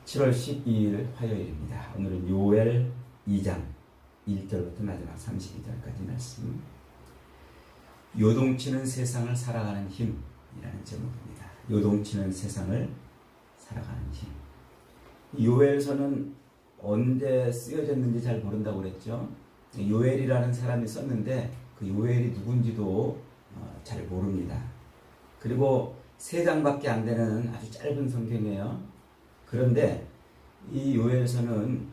7월 12일 화요일입니다. 오늘은 요엘 2장 1절부터 마지막 32절까지 말씀. 요동치는 세상을 살아가는 힘이라는 제목입니다. 요동치는 세상을 살아가는 힘. 요엘서는 언제 쓰여졌는지 잘 모른다고 그랬죠. 요엘이라는 사람이 썼는데 그 요엘이 누군지도 잘 모릅니다. 그리고 3장밖에 안 되는 아주 짧은 성경이에요. 그런데 이 요엘서는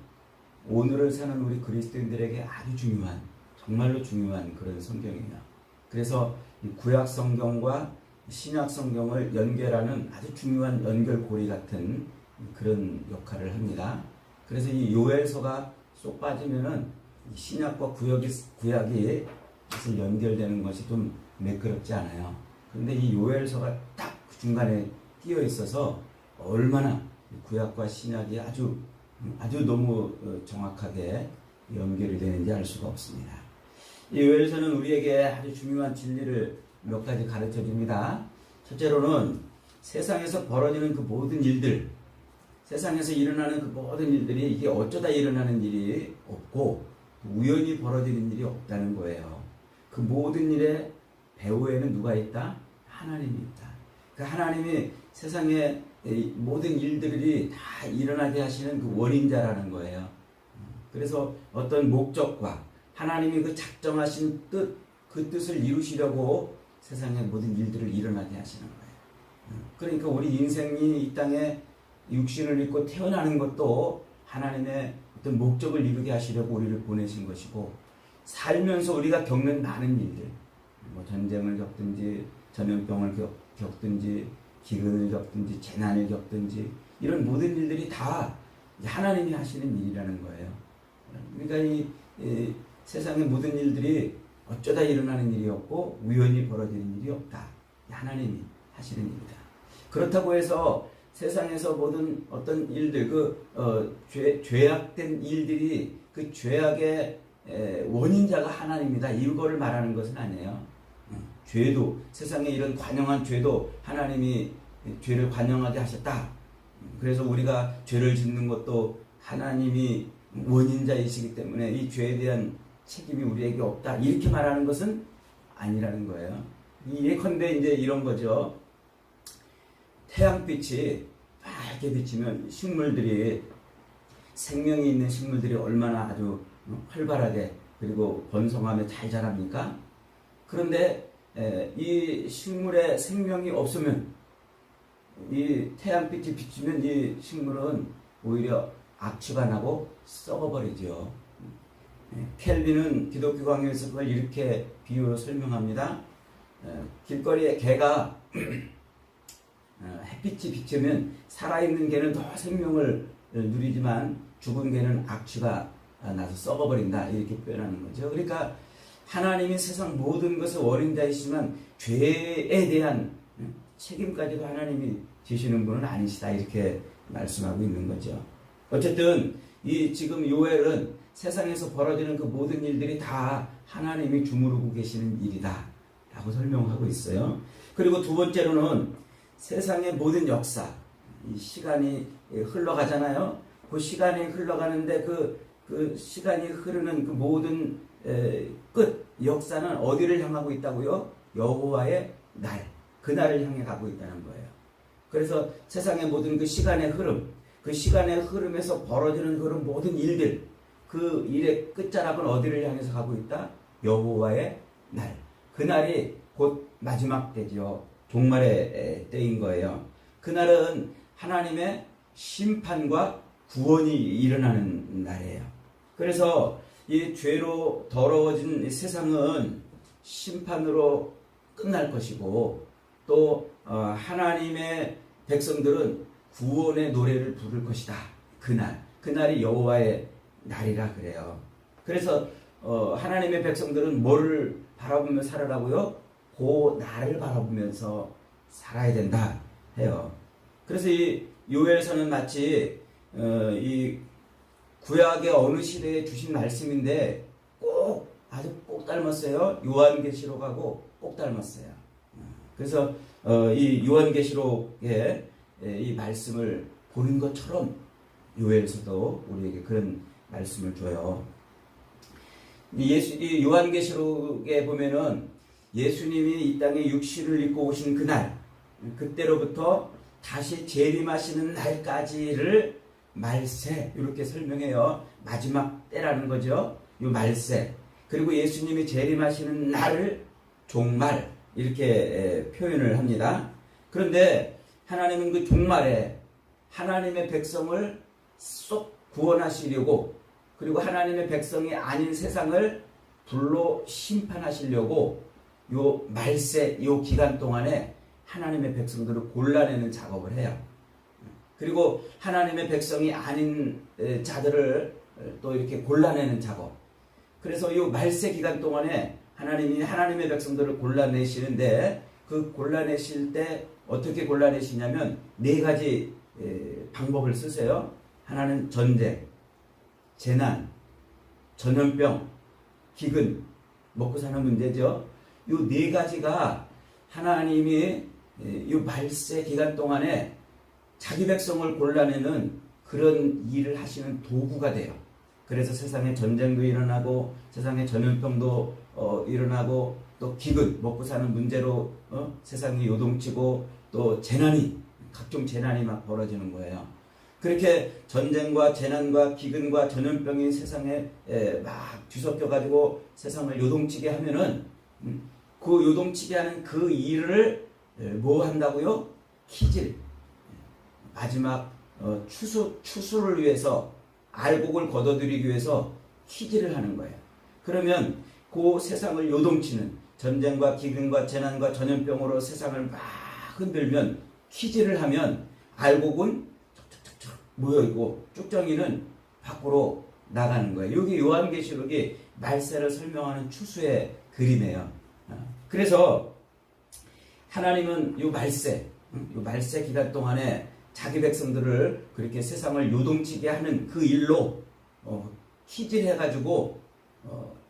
오늘을 사는 우리 그리스도인들에게 아주 중요한, 정말로 중요한 그런 성경이에요. 그래서 이 구약 성경과 신약 성경을 연결하는 아주 중요한 연결고리 같은 그런 역할을 합니다. 그래서 이 요엘서가 쏙 빠지면은 신약과 구약이 사실 연결되는 것이 좀 매끄럽지 않아요. 그런데 이 요엘서가 딱 그 중간에 끼어 있어서 얼마나 구약과 신약이 아주 너무 정확하게 연결이 되는지 알 수가 없습니다. 이 요엘서는 우리에게 아주 중요한 진리를 몇 가지 가르쳐 줍니다. 첫째로는 세상에서 벌어지는 그 모든 일들, 세상에서 일어나는 그 모든 일들이 이게 어쩌다 일어나는 일이 없고 우연히 벌어지는 일이 없다는 거예요. 그 모든 일의 배후에는 누가 있다? 하나님이 있다. 그 하나님이 세상에 모든 일들이 다 일어나게 하시는 그 원인자라는 거예요. 그래서 어떤 목적과 하나님이 그 작정하신 뜻, 그 뜻을 이루시려고 세상의 모든 일들을 일어나게 하시는 거예요. 그러니까 우리 인생이 이 땅에 육신을 입고 태어나는 것도 하나님의 어떤 목적을 이루게 하시려고 우리를 보내신 것이고, 살면서 우리가 겪는 많은 일들, 뭐 전쟁을 겪든지 전염병을 겪든지 기근을 겪든지 재난을 겪든지 이런 모든 일들이 다 하나님이 하시는 일이라는 거예요. 그러니까 이 세상의 모든 일들이 어쩌다 일어나는 일이었고 우연히 벌어지는 일이 없다. 하나님이 하시는 일이다. 그렇다고 해서 세상에서 모든 어떤 일들, 죄악된 일들이 그 죄악의 원인자가 하나님이다. 이거를 말하는 것은 아니에요. 죄도, 세상에 이런 관영한 죄도 하나님이 죄를 관영하게 하셨다. 그래서 우리가 죄를 짓는 것도 하나님이 원인자이시기 때문에 이 죄에 대한 책임이 우리에게 없다. 이렇게 말하는 것은 아니라는 거예요. 예컨대 이제 이런 거죠. 태양빛이 밝게 비치면 식물들이, 생명이 있는 식물들이 얼마나 아주 활발하게 그리고 번성하며 잘 자랍니까? 그런데 이 식물에 생명이 없으면, 이 태양빛이 비치면 이 식물은 오히려 악취가 나고 썩어버리죠. 켈빈은 기독교 강의에서 그걸 이렇게 비유로 설명합니다. 길거리에 개가 햇빛이 비치면 살아있는 개는 더 생명을 누리지만 죽은 개는 악취가 나서 썩어버린다. 이렇게 표현하는 거죠. 그러니까 하나님이 세상 모든 것의 원인자이시지만 죄에 대한 책임까지도 하나님이 지시는 분은 아니시다. 이렇게 말씀하고 있는 거죠. 어쨌든 이 지금 요엘은 세상에서 벌어지는 그 모든 일들이 다 하나님이 주무르고 계시는 일이다 라고 설명하고 있어요. 그리고 두 번째로는 세상의 모든 역사, 이 시간이 흘러가잖아요. 그 시간이 흘러가는데 그 시간이 흐르는 그 모든 끝, 역사는 어디를 향하고 있다고요? 여호와의 날, 그날을 향해 가고 있다는 거예요. 그래서 세상의 모든 그 시간의 흐름, 그 시간의 흐름에서 벌어지는 그런 모든 일들, 그 일의 끝자락은 어디를 향해서 가고 있다? 여호와의 날. 그날이 곧 마지막 때죠. 종말의 때인 거예요. 그날은 하나님의 심판과 구원이 일어나는 날이에요. 그래서 이 죄로 더러워진 이 세상은 심판으로 끝날 것이고, 또 하나님의 백성들은 구원의 노래를 부를 것이다. 그날이 여호와의 날이라 그래요. 그래서 하나님의 백성들은 뭐를 바라보며 살으라고요? 그 날을 바라보면서 살아야 된다 해요. 그래서 이 요엘서는 마치 이 구약의 어느 시대에 주신 말씀인데 아주 꼭 닮았어요. 요한계시록하고 꼭 닮았어요. 그래서 이 요한계시록의 이 말씀을 보는 것처럼 요엘서도 우리에게 그런 말씀을 줘요. 이 요한계시록에 보면은 예수님이 이 땅에 육신을 입고 오신 그날, 그때로부터 다시 재림하시는 날까지를 말세, 이렇게 설명해요. 마지막 때라는 거죠. 요 말세. 그리고 예수님이 재림하시는 날을 종말, 이렇게 표현을 합니다. 그런데 하나님은 그 종말에 하나님의 백성을 쏙 구원하시려고, 그리고 하나님의 백성이 아닌 세상을 불로 심판하시려고 요 말세, 요 기간 동안에 하나님의 백성들을 골라내는 작업을 해요. 그리고 하나님의 백성이 아닌 자들을 또 이렇게 골라내는 작업. 그래서 이 말세 기간 동안에 하나님이 하나님의 백성들을 골라내시는데, 그 골라내실 때 어떻게 골라내시냐면 네 가지 방법을 쓰세요. 하나는 전쟁, 재난, 전염병, 기근, 먹고 사는 문제죠. 이 네 가지가 하나님이 이 말세 기간 동안에 자기 백성을 골라내는 그런 일을 하시는 도구가 돼요. 그래서 세상에 전쟁도 일어나고 세상에 전염병도 일어나고 또 기근, 먹고 사는 문제로 세상이 요동치고 또 재난이, 각종 재난이 막 벌어지는 거예요. 그렇게 전쟁과 재난과 기근과 전염병이 세상에 막 뒤섞여 가지고 세상을 요동치게 하면은 그 요동치게 하는 그 일을 뭐 한다고요? 키질. 마지막 추수를 위해서, 알곡을 거둬들이기 위해서 키질을 하는 거예요. 그러면 그 세상을 요동치는 전쟁과 기근과 재난과 전염병으로 세상을 막 흔들면, 키질을 하면 알곡은 촉촉촉촉 모여있고 쭉정이는 밖으로 나가는 거예요. 여기 요한계시록이 말세를 설명하는 추수의 그림이에요. 그래서 하나님은 요 말세 기간 동안에 자기 백성들을 그렇게 세상을 요동치게 하는 그 일로 키질해가지고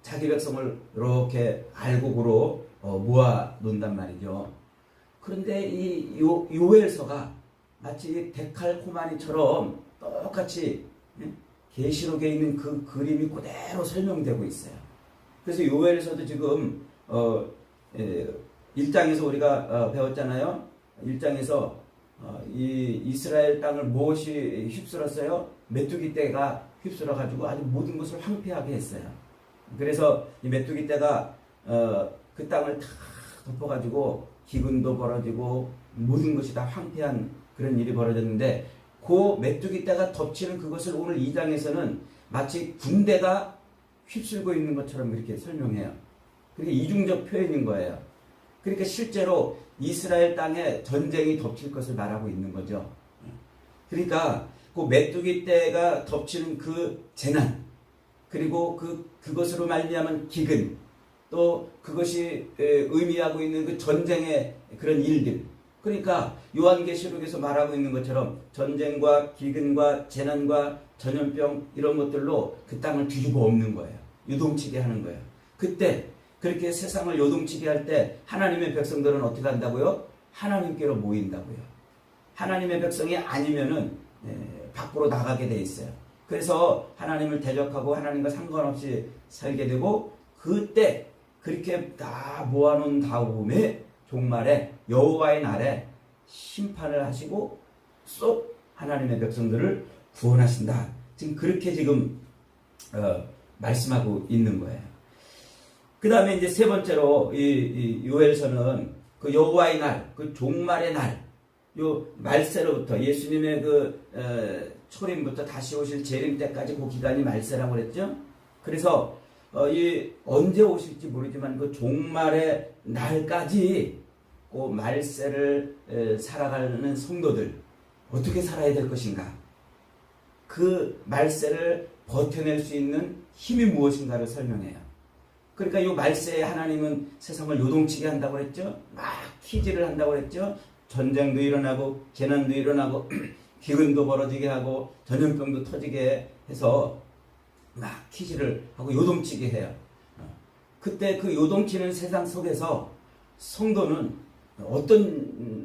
자기 백성을 이렇게 알곡으로 모아 놓는단 말이죠. 그런데 이 요엘서가 마치 데칼코마니처럼 똑같이 계시록에 있는 그 그림이 그대로 설명되고 있어요. 그래서 요엘서도 지금 1장에서 우리가 배웠잖아요. 1장에서 이 이스라엘 땅을 무엇이 휩쓸었어요? 메뚜기 떼가 휩쓸어가지고 아주 모든 것을 황폐하게 했어요. 그래서 이 메뚜기 떼가 그 땅을 다 덮어가지고 기근도 벌어지고 모든 것이 다 황폐한 그런 일이 벌어졌는데, 그 메뚜기 떼가 덮치는 그것을 오늘 2장에서는 마치 군대가 휩쓸고 있는 것처럼 이렇게 설명해요. 그게 이중적 표현인 거예요. 그러니까 실제로 이스라엘 땅에 전쟁이 덮칠 것을 말하고 있는 거죠. 그러니까 그 메뚜기 떼가 덮치는 그 재난, 그리고 그것으로 말미암은 기근, 또 그것이 의미하고 있는 그 전쟁의 그런 일들. 그러니까 요한계시록에서 말하고 있는 것처럼 전쟁과 기근과 재난과 전염병 이런 것들로 그 땅을 뒤집어 엎는 거예요. 요동치게 하는 거예요. 그때 그렇게 세상을 요동치게 할 때 하나님의 백성들은 어떻게 한다고요? 하나님께로 모인다고요. 하나님의 백성이 아니면은 밖으로 나가게 돼 있어요. 그래서 하나님을 대적하고 하나님과 상관없이 살게 되고, 그때 그렇게 다 모아놓은 다음에 종말에 여호와의 날에 심판을 하시고 쏙 하나님의 백성들을 구원하신다. 지금 그렇게 지금 말씀하고 있는 거예요. 그 다음에 이제 세 번째로 이 요엘서는 그 여호와의 날, 그 종말의 날, 요 말세로부터 예수님의 그 초림부터 다시 오실 재림 때까지 그 기간이 말세라고 그랬죠. 그래서 이 언제 오실지 모르지만 그 종말의 날까지 그 말세를 살아가는 성도들 어떻게 살아야 될 것인가, 그 말세를 버텨낼 수 있는 힘이 무엇인가를 설명해요. 그러니까 이 말세에 하나님은 세상을 요동치게 한다고 했죠. 막 키질을 한다고 했죠. 전쟁도 일어나고 재난도 일어나고 기근도 벌어지게 하고 전염병도 터지게 해서 막 키질을 하고 요동치게 해요. 그때 그 요동치는 세상 속에서 성도는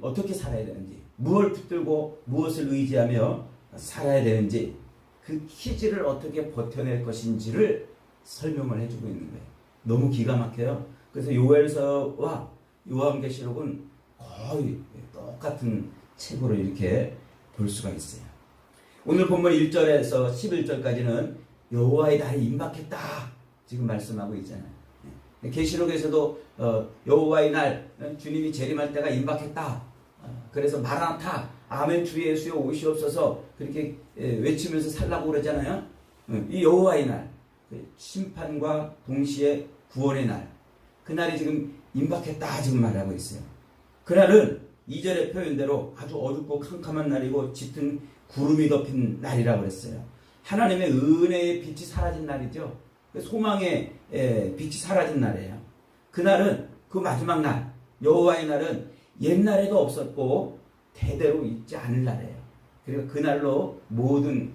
어떻게 살아야 되는지, 무엇을 붙들고 무엇을 의지하며 살아야 되는지, 그 키즈를 어떻게 버텨낼 것인지를 설명을 해주고 있는 거예요. 너무 기가 막혀요. 그래서 요엘서와 요한계시록은 거의 똑같은 책으로 이렇게 볼 수가 있어요. 오늘 본문 1절에서 11절까지는 여호와의 날이 임박했다 지금 말씀하고 있잖아요. 계시록에서도 여호와의 날 주님이 재림할 때가 임박했다. 그래서 마라나타 아멘 주 예수여 오시옵소서 그렇게 외치면서 살라고 그러잖아요. 이 여호와의 날 심판과 동시에 구원의 날 그날이 지금 임박했다 지금 말하고 있어요. 그날은 2절의 표현대로 아주 어둡고 캄캄한 날이고 짙은 구름이 덮인 날이라고 그랬어요. 하나님의 은혜의 빛이 사라진 날이죠. 소망의 빛이 사라진 날이에요. 그날은 그 마지막 날 여호와의 날은 옛날에도 없었고 대대로 있지 않을 날이에요. 그리고 그날로 모든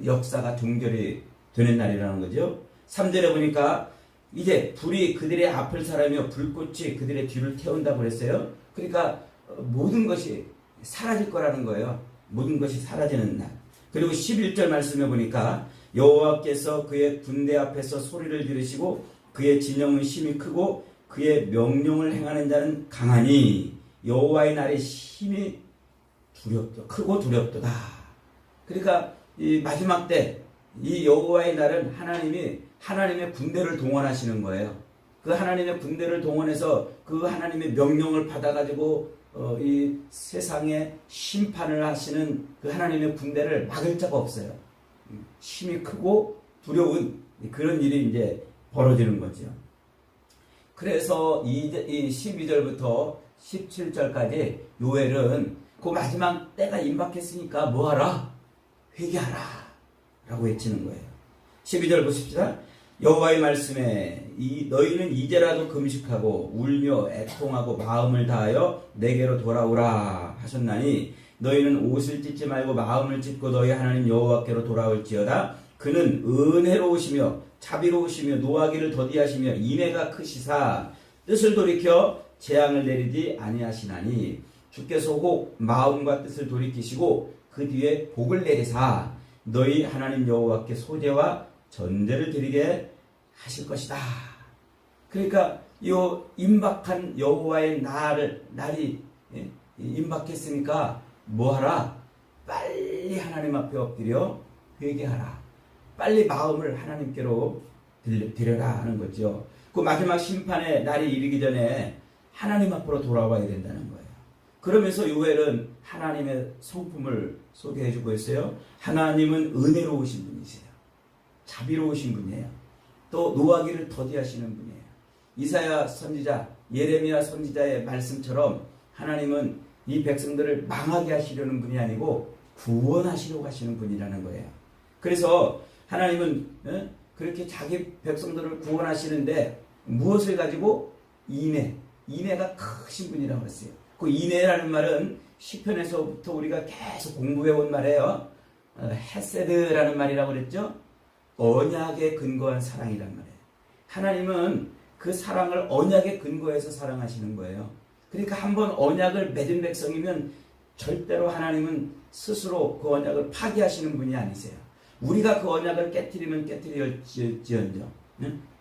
역사가 종결이 되는 날이라는 거죠. 3절에 보니까 이제 불이 그들의 앞을 사라며 불꽃이 그들의 뒤를 태운다고 그랬어요. 그러니까 모든 것이 사라질 거라는 거예요. 모든 것이 사라지는 날. 그리고 11절 말씀해 보니까 여호와께서 그의 군대 앞에서 소리를 지르시고 그의 진영은 심히 크고 그의 명령을 행하는 자는 강하니 여호와의 날이 심히 크고 두렵도다. 그러니까 이 마지막 때 이 여호와의 날은 하나님의 군대를 동원하시는 거예요. 그 하나님의 군대를 동원해서 그 하나님의 명령을 받아가지고 이 세상에 심판을 하시는 그 하나님의 군대를 막을 자가 없어요. 힘이 크고 두려운 그런 일이 이제 벌어지는 거죠. 그래서 이 12절부터 17절까지 요엘은 그 마지막 때가 임박했으니까 뭐하라? 회개하라 라고 외치는 거예요. 12절 보십시다. 여호와의 말씀에 너희는 이제라도 금식하고 울며 애통하고 마음을 다하여 내게로 돌아오라 하셨나니 너희는 옷을 찢지 말고 마음을 찢고 너희 하나님 여호와께로 돌아올지어다. 그는 은혜로우시며 자비로우시며 노하기를 더디하시며 인애가 크시사 뜻을 돌이켜 재앙을 내리지 아니하시나니 주께서 혹 마음과 뜻을 돌이키시고 그 뒤에 복을 내리사 너희 하나님 여호와께 소제와 전제를 드리게 하실 것이다. 그러니까 이 임박한 여호와의 날이 임박했으니까 뭐하라? 빨리 하나님 앞에 엎드려 회개하라. 빨리 마음을 하나님께로 드려라 하는 거죠. 그 마지막 심판의 날이 이르기 전에 하나님 앞으로 돌아와야 된다는 거예요. 그러면서 요엘은 하나님의 성품을 소개해 주고 있어요. 하나님은 은혜로우신 분이세요. 자비로우신 분이에요. 또 노하기를 더디하시는 분이에요. 이사야 선지자, 예레미야 선지자의 말씀처럼 하나님은 이 백성들을 망하게 하시려는 분이 아니고 구원하시려고 하시는 분이라는 거예요. 그래서 하나님은 그렇게 자기 백성들을 구원하시는데 무엇을 가지고? 인애가 크신 분이라고 했어요. 그 인애라는 말은 시편에서부터 우리가 계속 공부해온 말이에요. 헤세드라는 말이라고 그랬죠. 언약에 근거한 사랑이란 말이에요. 하나님은 그 사랑을 언약에 근거해서 사랑하시는 거예요. 그러니까 한번 언약을 맺은 백성이면 절대로 하나님은 스스로 그 언약을 파기하시는 분이 아니세요. 우리가 그 언약을 깨트리면 깨트릴지언정.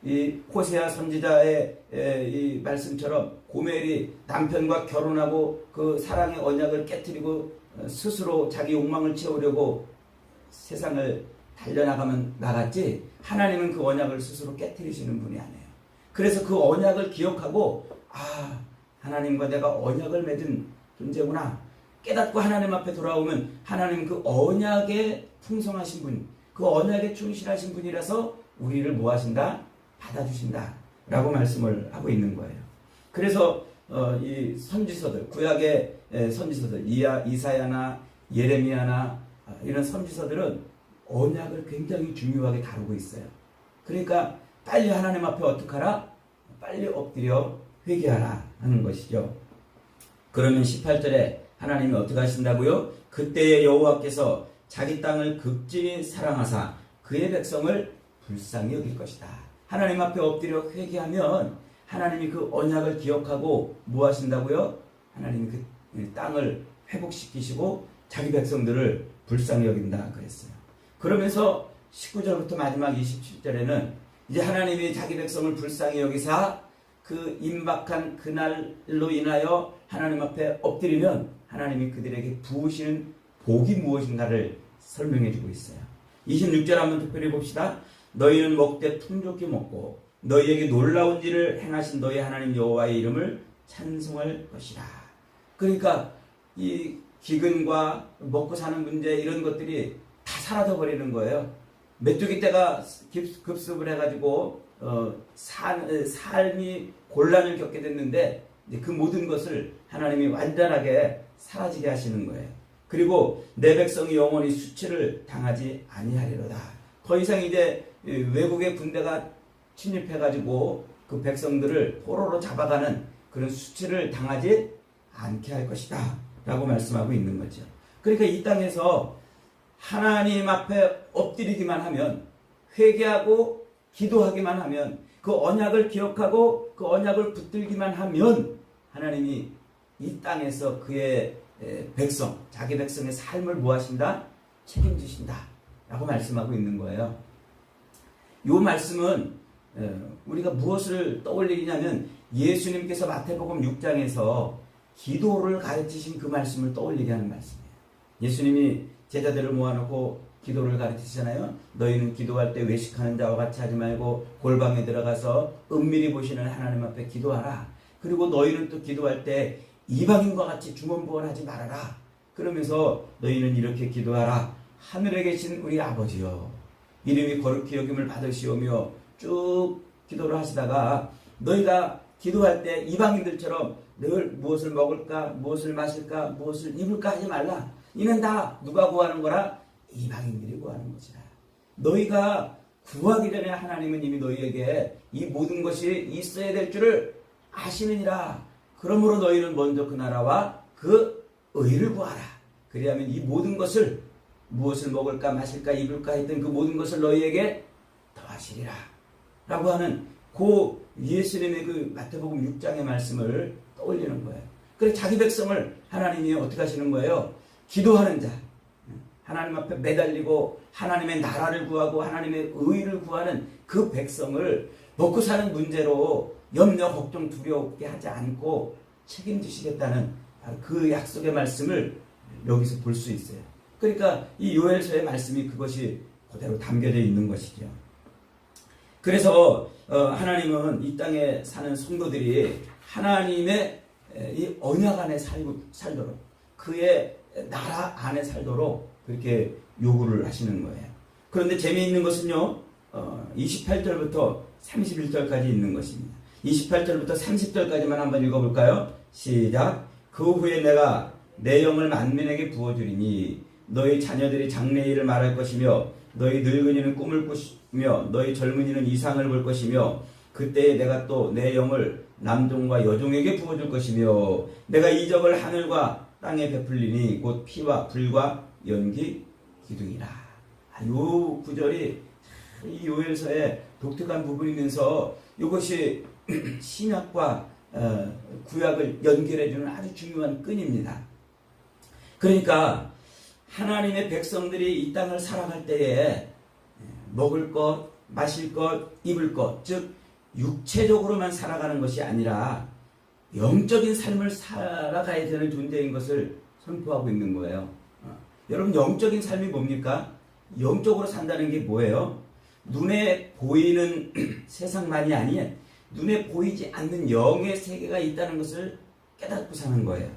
이 호세아 선지자의 이 말씀처럼 고멜이 남편과 결혼하고 그 사랑의 언약을 깨트리고 스스로 자기 욕망을 채우려고 세상을 달려나가면 나갔지, 하나님은 그 언약을 스스로 깨트리시는 분이 아니에요. 그래서 그 언약을 기억하고 하나님과 내가 언약을 맺은 존재구나 깨닫고 하나님 앞에 돌아오면 하나님은 그 언약에 풍성하신 분, 그 언약에 충실하신 분이라서 우리를 뭐 하신다? 받아주신다 라고 말씀을 하고 있는 거예요. 그래서 이 선지서들, 구약의 선지서들, 이사야나 예레미야나 이런 선지서들은 언약을 굉장히 중요하게 다루고 있어요. 그러니까 빨리 하나님 앞에 어떡하라? 빨리 엎드려 회개하라 하는 것이죠. 그러면 18절에 하나님이 어떻게 하신다고요? 그때의 여호와께서 자기 땅을 극진히 사랑하사 그의 백성을 불쌍히 여길 것이다. 하나님 앞에 엎드려 회개하면 하나님이 그 언약을 기억하고 뭐 하신다고요? 하나님이 그 땅을 회복시키시고 자기 백성들을 불쌍히 여긴다 그랬어요. 그러면서 19절부터 마지막 27절에는 이제 하나님이 자기 백성을 불쌍히 여기사 그 임박한 그날로 인하여 하나님 앞에 엎드리면 하나님이 그들에게 부으시는 복이 무엇인가를 설명해 주고 있어요. 26절 한번 특별히 봅시다. 너희는 먹되 풍족히 먹고 너희에게 놀라운 일을 행하신 너희 하나님 여호와의 이름을 찬송할 것이라. 그러니까 이 기근과 먹고 사는 문제 이런 것들이 다 사라져 버리는 거예요. 메뚜기 떼가 급습을 해가지고 삶이 곤란을 겪게 됐는데 이제 그 모든 것을 하나님이 완전하게 사라지게 하시는 거예요. 그리고 내 백성이 영원히 수치를 당하지 아니하리로다. 더 이상 이제 외국의 군대가 침입해가지고 그 백성들을 포로로 잡아가는 그런 수치를 당하지 않게 할 것이다 라고 말씀하고 있는 거죠. 그러니까 이 땅에서 하나님 앞에 엎드리기만 하면, 회개하고 기도하기만 하면, 그 언약을 기억하고 그 언약을 붙들기만 하면 하나님이 이 땅에서 그의 백성, 자기 백성의 삶을 무엇하신다? 책임지신다 라고 말씀하고 있는 거예요. 이 말씀은 우리가 무엇을 떠올리냐면 예수님께서 마태복음 6장에서 기도를 가르치신 그 말씀을 떠올리게 하는 말씀이에요. 예수님이 제자들을 모아놓고 기도를 가르치시잖아요. 너희는 기도할 때 외식하는 자와 같이 하지 말고 골방에 들어가서 은밀히 보시는 하나님 앞에 기도하라. 그리고 너희는 또 기도할 때 이방인과 같이 중언부언하지 말아라. 그러면서 너희는 이렇게 기도하라. 하늘에 계신 우리 아버지여, 이름이 거룩히 여김을 받으시오며 쭉 기도를 하시다가 너희가 기도할 때 이방인들처럼 늘 무엇을 먹을까, 무엇을 마실까, 무엇을 입을까 하지 말라. 이는 다 누가 구하는 거라? 이방인들이 구하는 것이라. 너희가 구하기 전에 하나님은 이미 너희에게 이 모든 것이 있어야 될 줄을 아시느니라. 그러므로 너희는 먼저 그 나라와 그 의를 구하라. 그리하면 이 모든 것을, 무엇을 먹을까 마실까 입을까 했던 그 모든 것을 너희에게 더하시리라 라고 하는 그 예수님의 그 마태복음 6장의 말씀을 떠올리는 거예요. 그래서 자기 백성을 하나님이 어떻게 하시는 거예요? 기도하는 자, 하나님 앞에 매달리고 하나님의 나라를 구하고 하나님의 의를 구하는 그 백성을 먹고 사는 문제로 염려, 걱정, 두려움게 하지 않고 책임지시겠다는 그 약속의 말씀을 여기서 볼 수 있어요. 그러니까 이 요엘서의 말씀이 그것이 그대로 담겨져 있는 것이죠. 그래서 하나님은 이 땅에 사는 성도들이 하나님의 이 언약 안에 살도록, 그의 나라 안에 살도록 그렇게 요구를 하시는 거예요. 그런데 재미있는 것은요, 28절부터 31절까지 있는 것입니다. 28절부터 30절까지만 한번 읽어볼까요? 시작. 그 후에 내가 내 영을 만민에게 부어주리니 너희 자녀들이 장래일을 말할 것이며 너희 늙은이는 꿈을 꾸시며 너희 젊은이는 이상을 볼 것이며 그때에 내가 또 내 영을 남종과 여종에게 부어줄 것이며 내가 이적을 하늘과 땅에 베풀리니 곧 피와 불과 연기 기둥이라. 이 구절이 이 요엘서의 독특한 부분이면서 이것이 신약과 구약을 연결해주는 아주 중요한 끈입니다. 그러니까 하나님의 백성들이 이 땅을 살아갈 때에 먹을 것, 마실 것, 입을 것, 즉 육체적으로만 살아가는 것이 아니라 영적인 삶을 살아가야 되는 존재인 것을 선포하고 있는 거예요. 여러분, 영적인 삶이 뭡니까? 영적으로 산다는 게 뭐예요? 눈에 보이는 세상만이 아닌 눈에 보이지 않는 영의 세계가 있다는 것을 깨닫고 사는 거예요.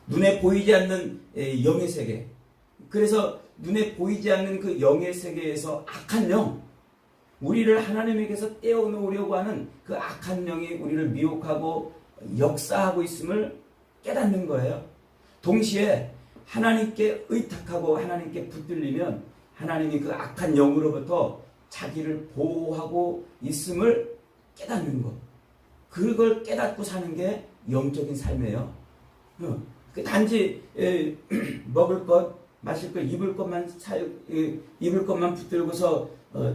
눈에 보이지 않는 영의 세계. 그래서 눈에 보이지 않는 그 영의 세계에서 악한 영, 우리를 하나님에게서 떼어놓으려고 하는 그 악한 영이 우리를 미혹하고 역사하고 있음을 깨닫는 거예요. 동시에 하나님께 의탁하고 하나님께 붙들리면 하나님이 그 악한 영으로부터 자기를 보호하고 있음을 깨닫는 것. 그걸 깨닫고 사는 게 영적인 삶이에요. 단지 먹을 것, 마실 것, 입을 것만 붙들고서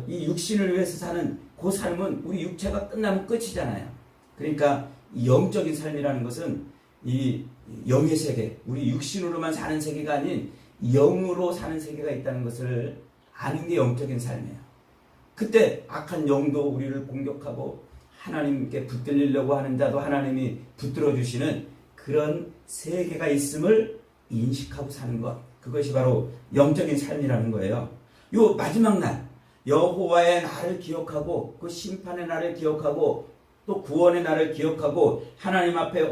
이 육신을 위해서 사는 그 삶은 우리 육체가 끝나면 끝이잖아요. 그러니까 이 영적인 삶이라는 것은 이 영의 세계, 우리 육신으로만 사는 세계가 아닌 영으로 사는 세계가 있다는 것을 아는 게 영적인 삶이에요. 그때 악한 영도 우리를 공격하고 하나님께 붙들리려고 하는 자도 하나님이 붙들어 주시는 그런 세계가 있음을 인식하고 사는 것, 그것이 바로 영적인 삶이라는 거예요. 요 마지막 날 여호와의 날을 기억하고 그 심판의 날을 기억하고 또 구원의 날을 기억하고 하나님 앞에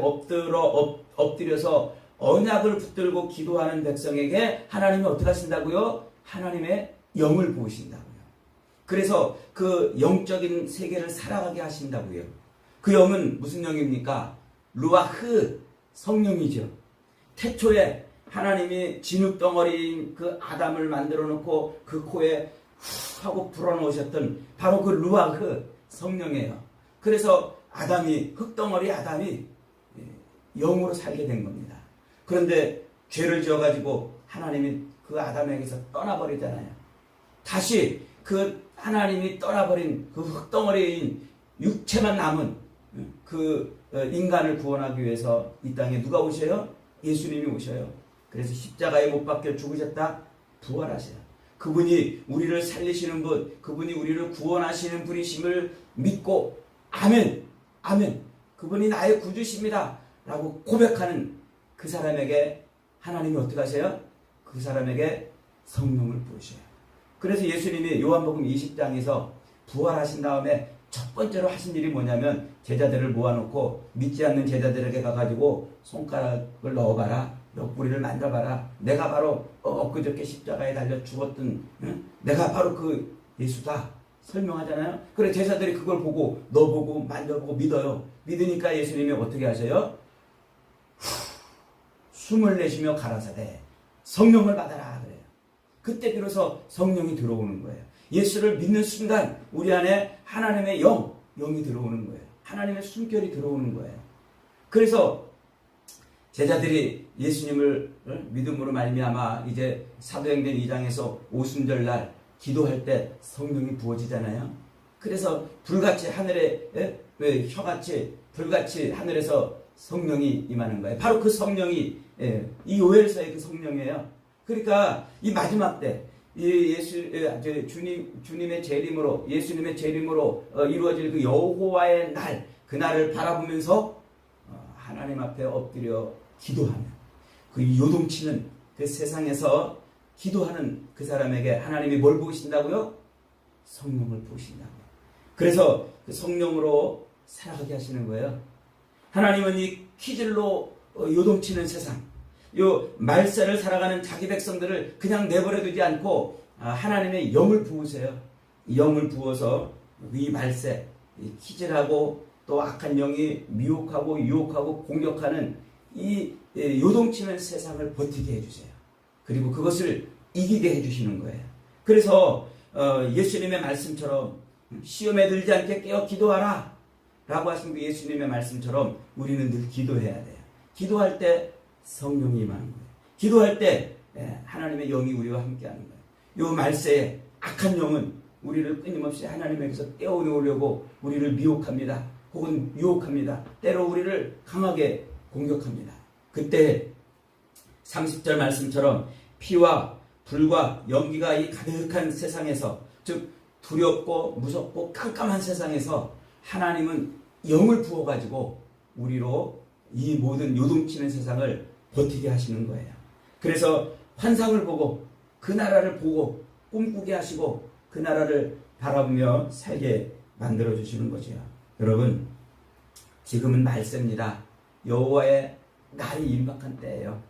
엎드려서 언약을 붙들고 기도하는 백성에게 하나님이 어떻게 하신다고요? 하나님의 영을 부으신다고요. 그래서 그 영적인 세계를 살아가게 하신다고요. 그 영은 무슨 영입니까? 루아흐, 성령이죠. 태초에 하나님이 진흙덩어리인 그 아담을 만들어 놓고 그 코에 후 하고 불어넣으셨던 바로 그 루아흐, 성령이에요. 그래서 흙덩어리 아담이 영으로 살게 된 겁니다. 그런데 죄를 지어가지고 하나님이 그 아담에게서 떠나버리잖아요. 다시 그 하나님이 떠나버린 그 흙덩어리인 육체만 남은 그 인간을 구원하기 위해서 이 땅에 누가 오셔요? 예수님이 오셔요. 그래서 십자가에 못 박혀 죽으셨다 부활하세요. 그분이 우리를 살리시는 분, 그분이 우리를 구원하시는 분이심을 믿고 아멘, 아멘, 그분이 나의 구주십니다 라고 고백하는 그 사람에게 하나님이 어떻게 하세요? 그 사람에게 성령을 부으셔요. 그래서 예수님이 요한복음 20장에서 부활하신 다음에 첫 번째로 하신 일이 뭐냐면 제자들을 모아놓고 믿지 않는 제자들에게 가가지고 손가락을 넣어봐라, 옆구리를 만져봐라, 내가 바로 엊그저께 십자가에 달려 죽었던 내가 바로 그 예수다 설명하잖아요. 그래 제자들이 그걸 보고 넣어보고 만져보고 믿어요. 믿으니까 예수님이 어떻게 하세요? 숨을 내쉬며 가라사대 성령을 받아라 그래요. 그때 비로소 성령이 들어오는 거예요. 예수를 믿는 순간 우리 안에 하나님의 영이 들어오는 거예요. 하나님의 숨결이 들어오는 거예요. 그래서 제자들이 예수님을 믿음으로 말미암아 이제 사도행전 2장에서 오순절 날 기도할 때 성령이 부어지잖아요. 그래서 불같이 하늘에 혀같이 불같이 하늘에서 성령이 임하는 거예요. 바로 그 성령이 이 요엘서의 그 성령이에요. 그러니까 이 마지막 때 주님의 재림으로 예수님의 재림으로 이루어질 그 여호와의 날, 그 날을 바라보면서 하나님 앞에 엎드려 기도하면 그 요동치는 그 세상에서 기도하는 그 사람에게 하나님이 뭘 부으신다고요? 성령을 부으신다고요. 그래서 그 성령으로 살아가게 하시는 거예요. 하나님은 이 키질로 요동치는 세상, 요 말세를 살아가는 자기 백성들을 그냥 내버려 두지 않고 하나님의 영을 부으세요. 영을 부어서 이 말세, 이 키질하고 또 악한 영이 미혹하고 유혹하고 공격하는 이 요동치는 세상을 버티게 해주세요. 그리고 그것을 이기게 해주시는 거예요. 그래서 예수님의 말씀처럼 시험에 들지 않게 깨어 기도하라 라고 하신 그 예수님의 말씀처럼 우리는 늘 기도해야 돼요. 기도할 때 성령이 임하는 거예요. 기도할 때 하나님의 영이 우리와 함께하는 거예요. 요 말세에 악한 영은 우리를 끊임없이 하나님에게서 떼어놓으려고 우리를 미혹합니다. 혹은 유혹합니다. 때로 우리를 강하게 공격합니다. 그때 30절 말씀처럼 피와 불과 연기가 이 가득한 세상에서, 즉 두렵고 무섭고 깜깜한 세상에서 하나님은 영을 부어가지고 우리로 이 모든 요동치는 세상을 버티게 하시는 거예요. 그래서 환상을 보고 그 나라를 보고 꿈꾸게 하시고 그 나라를 바라보며 살게 만들어 주시는 거죠. 여러분, 지금은 말세입니다. 여호와의 날이 임박한 때예요.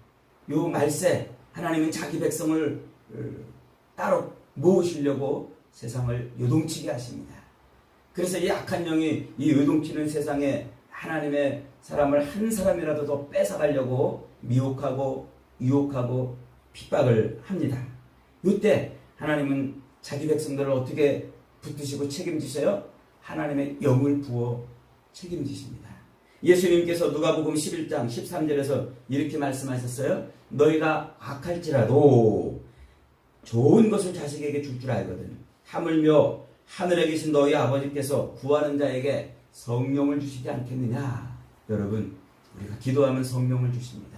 요 말세, 하나님은 자기 백성을 따로 모으시려고 세상을 요동치게 하십니다. 그래서 이 악한 영이 이 요동치는 세상에 하나님의 사람을 한 사람이라도 더 뺏어가려고 미혹하고 유혹하고 핍박을 합니다. 이때 하나님은 자기 백성들을 어떻게 붙드시고 책임지세요? 하나님의 영을 부어 책임지십니다. 예수님께서 누가복음 11장 13절에서 이렇게 말씀하셨어요. 너희가 악할지라도 좋은 것을 자식에게 줄 줄 알거든. 하물며 하늘에 계신 너희 아버지께서 구하는 자에게 성령을 주시지 않겠느냐. 여러분, 우리가 기도하면 성령을 주십니다.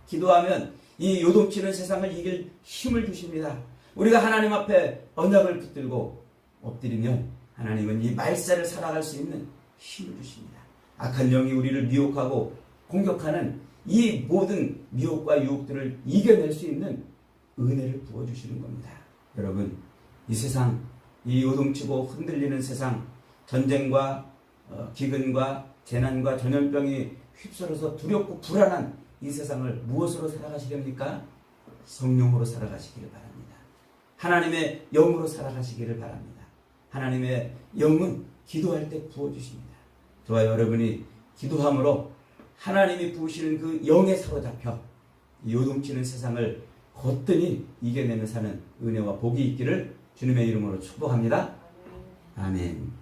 기도하면 이 요동치는 세상을 이길 힘을 주십니다. 우리가 하나님 앞에 언약을 붙들고 엎드리면 하나님은 이 말세를 살아갈 수 있는 힘을 주십니다. 악한 영이 우리를 미혹하고 공격하는 이 모든 미혹과 유혹들을 이겨낼 수 있는 은혜를 부어주시는 겁니다. 여러분, 이 세상, 이 요동치고 흔들리는 세상, 전쟁과 기근과 재난과 전염병이 휩쓸어서 두렵고 불안한 이 세상을 무엇으로 살아가시렵니까? 성령으로 살아가시기를 바랍니다. 하나님의 영으로 살아가시기를 바랍니다. 하나님의 영은 기도할 때 부어주십니다. 저와 여러분이 기도함으로 하나님이 부으시는 그 영에 사로잡혀 요동치는 세상을 거뜬히 이겨내며 사는 은혜와 복이 있기를 주님의 이름으로 축복합니다. 아멘.